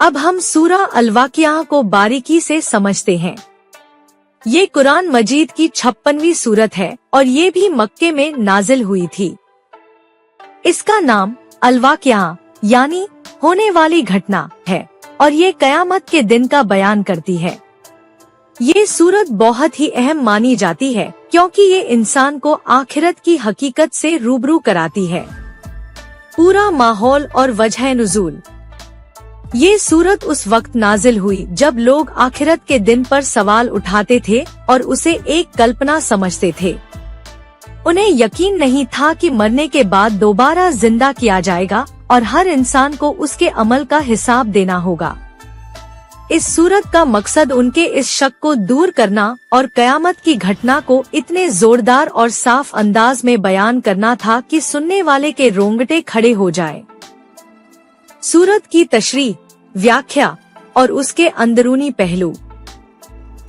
अब हम सूरा अल-वाक़िया को बारीकी से समझते हैं। ये कुरान मजीद की 56वीं सूरत है और ये भी मक्के में नाजिल हुई थी। इसका नाम अल-वाक़िया यानी होने वाली घटना है और ये कयामत के दिन का बयान करती है। ये सूरत बहुत ही अहम मानी जाती है क्योंकि ये इंसान को आखिरत की हकीकत से रूबरू कराती है। पूरा माहौल और वजह नुज़ूल। ये सूरत उस वक्त नाजिल हुई जब लोग आखिरत के दिन पर सवाल उठाते थे और उसे एक कल्पना समझते थे। उन्हें यकीन नहीं था कि मरने के बाद दोबारा जिंदा किया जाएगा और हर इंसान को उसके अमल का हिसाब देना होगा। इस सूरत का मकसद उनके इस शक को दूर करना और कयामत की घटना को इतने जोरदार और साफ अंदाज में बयान करना था कि सुनने वाले के रोंगटे खड़े हो जाए। सूरत की तशरीह, व्याख्या और उसके अंदरूनी पहलू।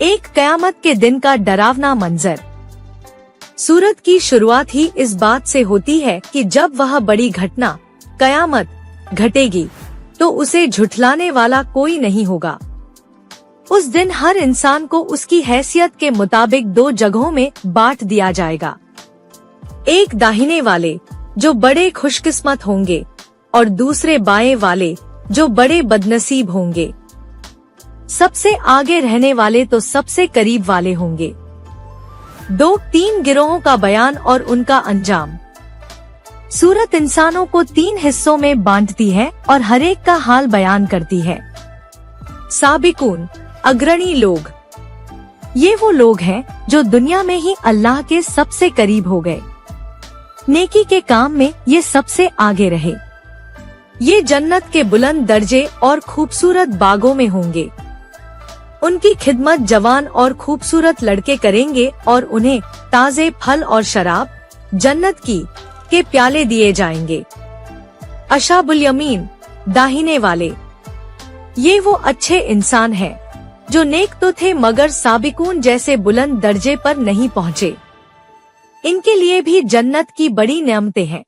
एक कयामत के दिन का डरावना मंजर। सूरत की शुरुआत ही इस बात से होती है कि जब वह बड़ी घटना कयामत घटेगी तो उसे झुठलाने वाला कोई नहीं होगा। उस दिन हर इंसान को उसकी हैसियत के मुताबिक दो जगहों में बांट दिया जाएगा। एक दाहिने वाले जो बड़े खुशकिस्मत होंगे और दूसरे बाएं वाले जो बड़े बदनसीब होंगे। सबसे आगे रहने वाले तो सबसे करीब वाले होंगे। 2-3 गिरोहों का बयान और उनका अंजाम। सूरत इंसानों को 3 हिस्सों में बांटती है और हर एक का हाल बयान करती है। साबिकून, अग्रणी लोग। ये वो लोग हैं जो दुनिया में ही अल्लाह के सबसे करीब हो गए। नेकी के काम में ये सबसे आगे रहे। ये जन्नत के बुलंद दर्जे और खूबसूरत बागों में होंगे। उनकी खिदमत जवान और खूबसूरत लड़के करेंगे और उन्हें ताजे फल और शराब जन्नत की के प्याले दिए जाएंगे। अशाबुल यमीन, दाहिने वाले। ये वो अच्छे इंसान हैं जो नेक तो थे मगर साबिकून जैसे बुलंद दर्जे पर नहीं पहुँचे। इनके लिए भी जन्नत की बड़ी नेमतें हैं।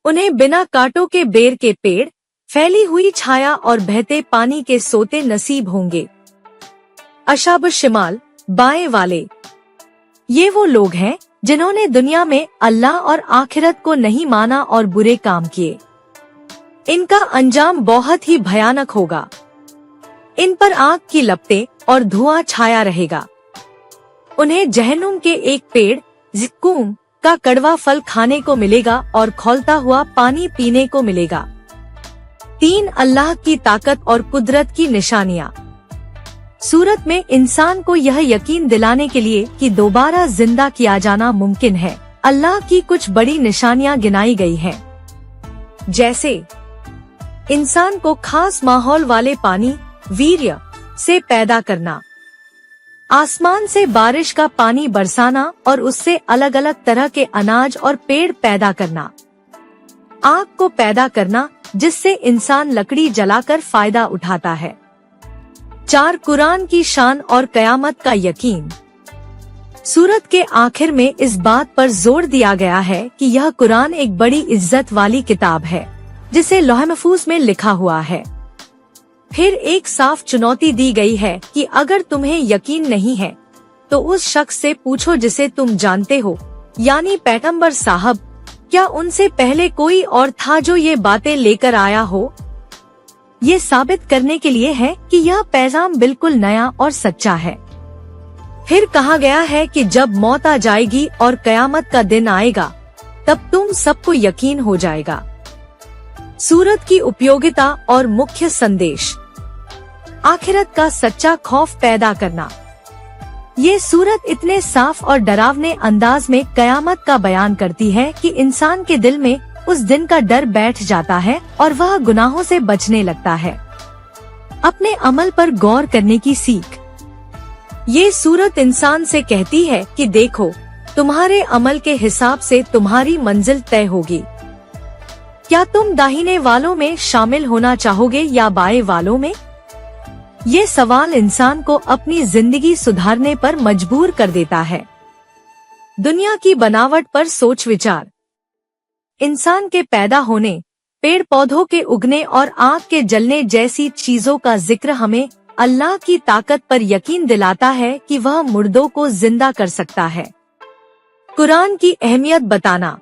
उन्हें बिना कांटों के बेर के पेड़, फैली हुई छाया और बहते पानी के सोते नसीब होंगे। अशाबुश शिमाल, बाएं वाले। ये वो लोग हैं जिन्होंने दुनिया में अल्लाह और आखिरत को नहीं माना और बुरे काम किए। इनका अंजाम बहुत ही भयानक होगा। इन पर आग की लपटें और धुआं छाया रहेगा। उन्हें जहन्नुम के एक पेड़ ज़िक्कूम का कड़वा फल खाने को मिलेगा और खौलता हुआ पानी पीने को मिलेगा। 3 अल्लाह की ताकत और कुदरत की निशानियाँ। सूरत में इंसान को यह यकीन दिलाने के लिए कि दोबारा जिंदा किया जाना मुमकिन है, अल्लाह की कुछ बड़ी निशानियाँ गिनाई गई हैं। जैसे इंसान को खास माहौल वाले पानी वीर्य से पैदा करना, आसमान से बारिश का पानी बरसाना और उससे अलग अलग तरह के अनाज और पेड़ पैदा करना, आग को पैदा करना जिससे इंसान लकड़ी जलाकर फायदा उठाता है। 4 कुरान की शान और कयामत का यकीन। सूरत के आखिर में इस बात पर जोर दिया गया है कि यह कुरान एक बड़ी इज्जत वाली किताब है जिसे लौह महफूज में लिखा हुआ है। फिर एक साफ चुनौती दी गई है कि अगर तुम्हें यकीन नहीं है तो उस शख्स से पूछो जिसे तुम जानते हो, यानी पैगंबर साहब, क्या उनसे पहले कोई और था जो ये बातें लेकर आया हो? ये साबित करने के लिए है कि यह पैगाम बिल्कुल नया और सच्चा है। फिर कहा गया है कि जब मौत आ जाएगी और कयामत का दिन आएगा तब तुम सबको यकीन हो जाएगा। सूरत की उपयोगिता और मुख्य संदेश। आखिरत का सच्चा खौफ पैदा करना। ये सूरत इतने साफ और डरावने अंदाज में कयामत का बयान करती है कि इंसान के दिल में उस दिन का डर बैठ जाता है और वह गुनाहों से बचने लगता है। अपने अमल पर गौर करने की सीख। ये सूरत इंसान से कहती है कि देखो, तुम्हारे अमल के हिसाब से तुम्हारी मंजिल तय होगी। क्या तुम दाहिने वालों में शामिल होना चाहोगे या बाएं वालों में? ये सवाल इंसान को अपनी जिंदगी सुधारने पर मजबूर कर देता है। दुनिया की बनावट पर सोच विचार। इंसान के पैदा होने, पेड़ पौधों के उगने और आग के जलने जैसी चीजों का जिक्र हमें अल्लाह की ताकत पर यकीन दिलाता है कि वह मुर्दों को जिंदा कर सकता है। कुरान की अहमियत बताना।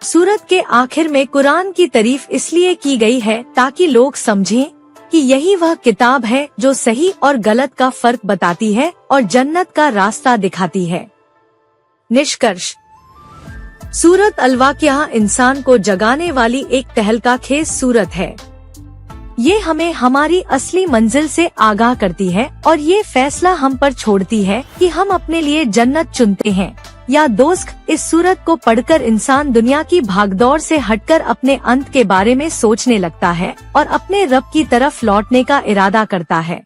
सूरत के आखिर में कुरान की तारीफ इसलिए की गई है ताकि लोग समझें कि यही वह किताब है जो सही और गलत का फर्क बताती है और जन्नत का रास्ता दिखाती है। निष्कर्ष, सूरत अल-वाक़िया इंसान को जगाने वाली एक तहलकाखेज सूरत है। ये हमें हमारी असली मंजिल से आगाह करती है और ये फैसला हम पर छोड़ती है कि हम अपने लिए जन्नत चुनते हैं या दोज़ख। इस सूरत को पढ़कर इंसान दुनिया की भागदौड़ से हटकर अपने अंत के बारे में सोचने लगता है और अपने रब की तरफ लौटने का इरादा करता है।